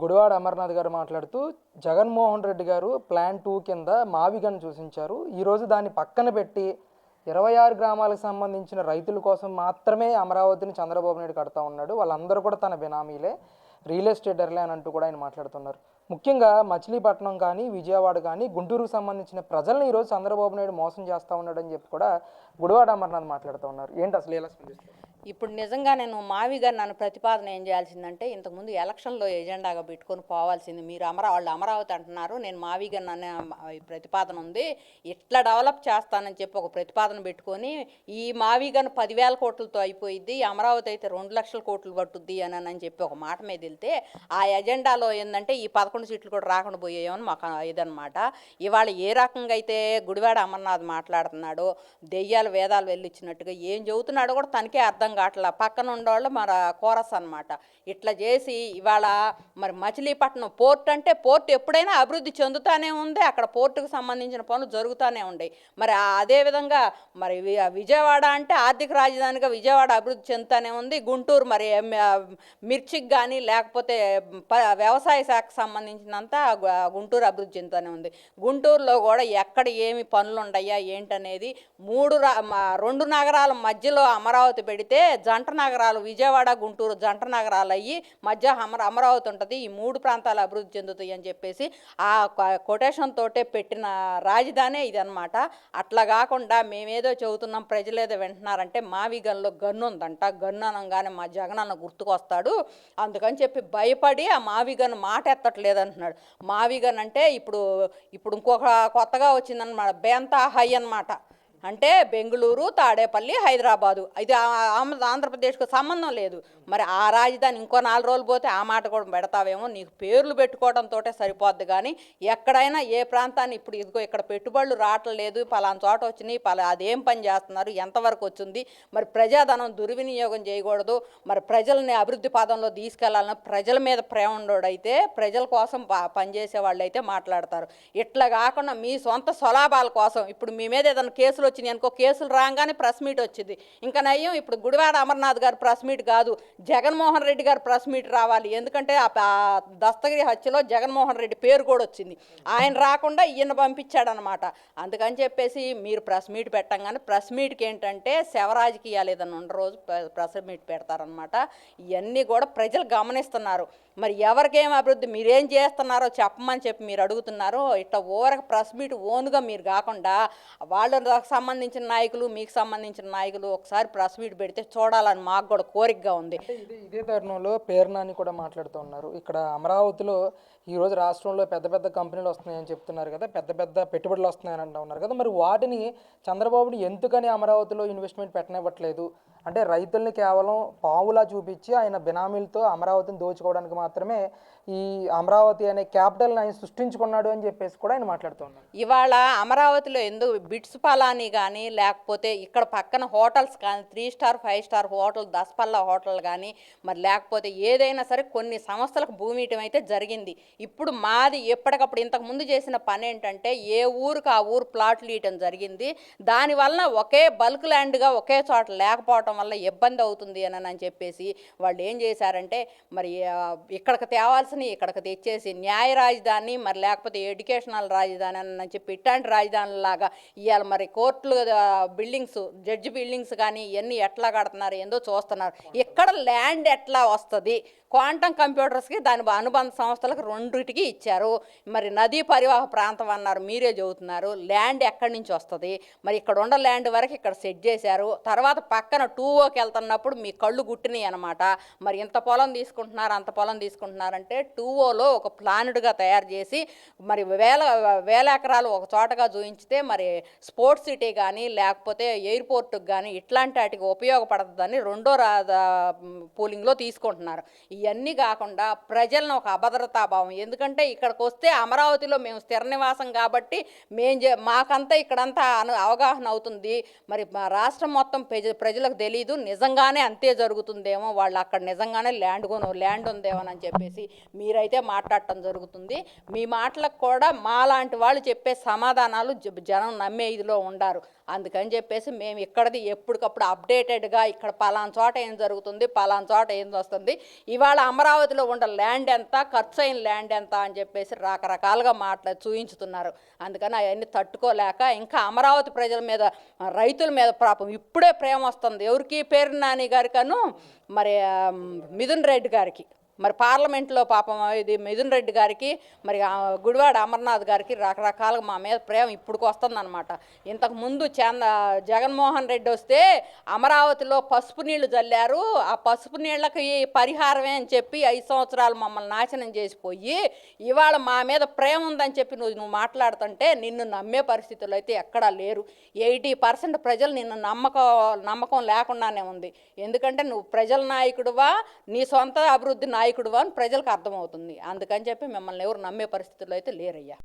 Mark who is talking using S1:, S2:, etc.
S1: గుడివాడ అమర్నాథ్ గారు మాట్లాడుతూ జగన్మోహన్ రెడ్డి గారు ప్లాన్ 2 కింద మావిగన్ సూచించారు. ఈరోజు దాన్ని పక్కన పెట్టి 26 గ్రామాలకు సంబంధించిన రైతుల కోసం మాత్రమే అమరావతిని చంద్రబాబు నాయుడు కడతా ఉన్నాడు. వాళ్ళందరూ కూడా తన బినామీలే, రియల్ ఎస్టేటర్లే అని అంటూ కూడా ఆయన మాట్లాడుతున్నారు. ముఖ్యంగా మచిలీపట్నం కానీ, విజయవాడ కానీ, గుంటూరుకు సంబంధించిన ప్రజల్ని ఈరోజు చంద్రబాబు నాయుడు మోసం చేస్తూ ఉన్నాడని చెప్పి కూడా గుడివాడ అమర్నాథ్ మాట్లాడుతూ ఉన్నారు. ఏంటి అసలు ఎలా స్పందిస్తారు?
S2: ఇప్పుడు నిజంగా నేను మావిగా నన్ను ప్రతిపాదన ఏం చేయాల్సిందంటే, ఇంతకుముందు ఎలక్షన్లో ఎజెండాగా పెట్టుకొని పోవాల్సింది. మీరు వాళ్ళు అమరావతి అంటున్నారు, నేను మావిగా అనే ప్రతిపాదన ఉంది, ఇట్లా డెవలప్ చేస్తానని చెప్పి ఒక ప్రతిపాదన పెట్టుకొని, ఈ మావిగాను 10,000 కోట్లతో అయిపోయింది, అమరావతి అయితే 2 లక్షల కోట్లు పట్టుద్ది అని చెప్పి ఒక మాట మీద వెళ్తే, ఆ ఎజెండాలో ఏంటంటే ఈ 11 సీట్లు కూడా రాకుండా పోయేయమని మాకు ఇదనమాట. ఇవాళ ఏ రకంగా అయితే గుడివాడ అమర్నాథ్ మాట్లాడుతున్నాడో, దెయ్యాలు వేదాలు వెళ్ళిచ్చినట్టుగా ఏం చెబుతున్నాడో కూడా తనకే అర్థం కావట్లా. పక్కన ఉండేవాళ్ళు మరి కోరస్ అనమాట. ఇట్లా చేసి ఇవాళ మరి మచిలీపట్నం పోర్ట్ అంటే పోర్ట్ ఎప్పుడైనా అభివృద్ధి చెందుతూనే ఉంది, అక్కడ పోర్టుకు సంబంధించిన పనులు జరుగుతూనే ఉన్నాయి. మరి అదేవిధంగా మరి విజయవాడ అంటే ఆర్థిక రాజధానిగా విజయవాడ అభివృద్ధి చెందుతూనే ఉంది. గుంటూరు మరి మిర్చికి కానీ లేకపోతే వ్యవసాయ శాఖకు సంబంధించినంత గుంటూరు అభివృద్ధి చెందుతూనే ఉంది. గుంటూరులో కూడా ఎక్కడ ఏమి పనులు ఉన్నాయా ఏంటనేది 2 నగరాల మధ్యలో అమరావతి పెడితే జంట నగరాలు విజయవాడ గుంటూరు జంట నగరాలు అయ్యి మధ్య అమరావతి ఉంటుంది, ఈ 3 ప్రాంతాలు అభివృద్ధి చెందుతాయి అని చెప్పేసి ఆ కొటేషన్ తోటే పెట్టిన రాజధానే ఇదనమాట. అట్లా కాకుండా మేమేదో చెబుతున్నాం ప్రజలేదో వింటున్నారంటే మావిగన్లో గన్ను ఉందంట, గన్ను అనగానే మా జగనన్న గుర్తుకొస్తాడు, అందుకని చెప్పి భయపడి ఆ మావిగన్ మాట ఎత్తట్లేదు అంటున్నాడు. మావిగన్ అంటే ఇప్పుడు ఇంకొక కొత్తగా వచ్చిందనమాట, బేంతా హై అనమాట. అంటే బెంగళూరు, తాడేపల్లి, హైదరాబాదు, ఇది ఆంధ్రప్రదేశ్కు సంబంధం లేదు. మరి ఆ రాజధాని ఇంకో 4 రోజులు పోతే ఆ మాట కూడా పెడతావేమో, నీకు పేర్లు పెట్టుకోవడంతో సరిపోద్ది. కానీ ఎక్కడైనా ఏ ప్రాంతాన్ని ఇప్పుడు ఇదిగో ఇక్కడ పెట్టుబడులు రావట్లేదు, పలానా చోట వచ్చినాయి, అదేం పని చేస్తున్నారు, ఎంతవరకు వచ్చింది, మరి ప్రజాధనం దుర్వినియోగం చేయకూడదు, మరి ప్రజల్ని అభివృద్ధి పదంలో తీసుకెళ్లాలని ప్రజల మీద ప్రేమ ఉండోడైతే ప్రజల కోసం పనిచేసే వాళ్ళు అయితే మాట్లాడతారు. ఇట్లా కాకుండా మీ సొంత స్వలాభాల కోసం ఇప్పుడు మీ మీద ఏదైనా కేసులు వచ్చినాయి అనుకో, కేసులు రాగానే ప్రెస్ మీట్ వచ్చింది. ఇంకా నయ్యం ఇప్పుడు గుడివాడ అమర్నాథ్ గారు ప్రెస్ మీట్ కాదు, జగన్మోహన్ రెడ్డి గారు ప్రెస్ మీట్ రావాలి. ఎందుకంటే ఆ దస్తగిరి హత్యలో జగన్మోహన్ రెడ్డి పేరు కూడా వచ్చింది, ఆయన రాకుండా ఈయన పంపించాడనమాట. అందుకని చెప్పేసి మీరు ప్రెస్ మీట్ పెట్టంగానే ప్రెస్ మీట్కి ఏంటంటే శవరాజకీయాలు ఏదన్నా ఉన్న రోజు ప్రెస్ మీట్ పెడతారనమాట. ఇవన్నీ కూడా ప్రజలు గమనిస్తున్నారు. మరి ఎవరికేం అభివృద్ధి మీరేం చేస్తున్నారో చెప్పమని చెప్పి మీరు అడుగుతున్నారు. ఇట్లా ఓవరకు ప్రెస్ మీట్ ఓన్గా మీరు కాకుండా వాళ్ళకి సంబంధించిన నాయకులు, మీకు సంబంధించిన నాయకులు ఒకసారి ప్రెస్ మీట్ పెడితే చూడాలని మాకు కూడా కోరికగా ఉంది.
S1: ఇదే తరుణంలో పేర్నాని కూడా మాట్లాడుతూ ఉన్నారు. ఇక్కడ అమరావతిలో ఈరోజు రాష్ట్రంలో పెద్ద పెద్ద కంపెనీలు వస్తున్నాయని చెప్తున్నారు కదా, పెద్ద పెద్ద పెట్టుబడులు వస్తున్నాయని అంటూ ఉన్నారు కదా, మరి వాటిని చంద్రబాబుని ఎందుకని అమరావతిలో ఇన్వెస్ట్మెంట్ పెట్టనివ్వట్లేదు? అంటే రైతుల్ని కేవలం పావులా చూపించి ఆయన బినామీలతో అమరావతిని దోచుకోవడానికి మాత్రమే ఈ అమరావతి అనే క్యాపిటల్ని ఆయన సృష్టించుకున్నాడు అని చెప్పేసి కూడా ఆయన మాట్లాడుతున్నారు.
S2: ఇవాళ అమరావతిలో ఎందుకు బిట్స్ పలాని కానీ లేకపోతే ఇక్కడ పక్కన హోటల్స్ కానీ 3 star 5 star hotel, Daspalla hotel కానీ మరి లేకపోతే ఏదైనా సరే కొన్ని సంస్థలకు భూమి ఇవ్వటం అయితే జరిగింది. ఇప్పుడు మాది ఎప్పటికప్పుడు ఇంతకుముందు చేసిన పని ఏంటంటే ఏ ఊరికి ఆ ఊరు ప్లాట్లు ఇవ్వటం జరిగింది. దానివల్ల ఒకే బల్క్ ల్యాండ్గా ఒకే చోట లేకపోవటం వల్ల ఇబ్బంది అవుతుంది అని చెప్పేసి వాళ్ళు ఏం చేశారంటే మరి ఇక్కడికి తేవాల్సిన ఇక్కడికి తెచ్చేసి న్యాయ రాజధాని మరి లేకపోతే ఎడ్యుకేషనల్ రాజధాని అని చెప్పి ఇట్లాంటి రాజధానులాగా ఇవాళ మరి కోర్టులు బిల్డింగ్స్, జడ్జి బిల్డింగ్స్ కానీ ఇవన్నీ ఎట్లా కడుతున్నారు ఏందో చూస్తున్నారు. ఇక్కడ ల్యాండ్ ఎట్లా వస్తుంది, క్వాంటమ్ కంప్యూటర్స్కి దాని అనుబంధ సంస్థలకు 2టికి ఇచ్చారు. మరి నదీ పరివాహ ప్రాంతం అన్నారు, మీరే చెబుతున్నారు, ల్యాండ్ ఎక్కడి నుంచి వస్తుంది? మరి ఇక్కడ ఉన్న ల్యాండ్ వరకు ఇక్కడ సెట్ చేశారు. తర్వాత పక్కన 2ఓకి వెళ్తున్నప్పుడు మీ కళ్ళు గుట్టినాయి అనమాట. మరి ఇంత పొలం తీసుకుంటున్నారు, అంత పొలం తీసుకుంటున్నారంటే 2ఓలో ఒక ప్లానుడ్గా తయారు చేసి మరి వేల ఎకరాలు ఒక చోటగా చూపించితే మరి స్పోర్ట్స్ సిటీ కానీ లేకపోతే ఎయిర్పోర్టుకు కానీ ఇట్లాంటి వాటికి ఉపయోగపడుతుందని 2వ పూలింగ్లో తీసుకుంటున్నారు. ఇవన్నీ కాకుండా ప్రజలను ఒక అభద్రతాభావం, ఎందుకంటే ఇక్కడికి వస్తే అమరావతిలో మేము స్థిర నివాసం కాబట్టి మాకంతా ఇక్కడంతా అవగాహన అవుతుంది, మరి రాష్ట్రం మొత్తం ప్రజలకు తెలీదు, నిజంగానే అంతే జరుగుతుందేమో, వాళ్ళు అక్కడ నిజంగానే ల్యాండ్ ఉందేమో చేస్తానని చెప్పేసి మీరైతే మాట్లాడటం జరుగుతుంది. మీ మాటలకు కూడా మాలాంటి వాళ్ళు చెప్పే సమాధానాలు జనం నమ్మే ఇదిలో ఉండారు. అందుకని చెప్పేసి మేము ఇక్కడది ఎప్పటికప్పుడు అప్డేటెడ్గా ఇక్కడ పలానా చోట ఏం జరుగుతుంది, పలానా చోట ఏం వస్తుంది, ఇవాళ అమరావతిలో ఉన్న ల్యాండ్ ఎంత, ఖర్చు అయిన ల్యాండ్ ఎంత అని చెప్పేసి రకరకాలుగా చూపించుతున్నారు. అందుకని అవన్నీ తట్టుకోలేక ఇంకా అమరావతి ప్రజల మీద, రైతుల మీద పాపం ఇప్పుడే ప్రేమ వస్తుంది. ఎవరికి? పేరు నాని గారికను మరి మిథున్ రెడ్డి గారికి, మరి పార్లమెంట్లో పాపం ఇది మిథున్ రెడ్డి గారికి, మరి గుడివాడ అమర్నాథ్ గారికి రకరకాలుగా మా మీద ప్రేమ ఇప్పుడుకు వస్తుందన్నమాట. ఇంతకుముందు జగన్మోహన్ రెడ్డి వస్తే అమరావతిలో పసుపు నీళ్లు చల్లారు, ఆ పసుపు నీళ్ళకి పరిహారమే అని చెప్పి 5 సంవత్సరాలు మమ్మల్ని నాశనం చేసిపోయి ఇవాళ మా మీద ప్రేమ ఉందని చెప్పి నువ్వు మాట్లాడుతుంటే నిన్ను నమ్మే పరిస్థితులు అయితే ఎక్కడా లేరు. 80% ప్రజలు నిన్ను నమ్మకం లేకుండానే ఉంది. ఎందుకంటే నువ్వు ప్రజల నాయకుడువా, నీ సొంత అభివృద్ధి నాయకుడువా అని ప్రజలకు అర్థమవుతుంది. అందుకని చెప్పి మిమ్మల్ని ఎవరు నమ్మే పరిస్థితుల్లో అయితే లేరయ్యా.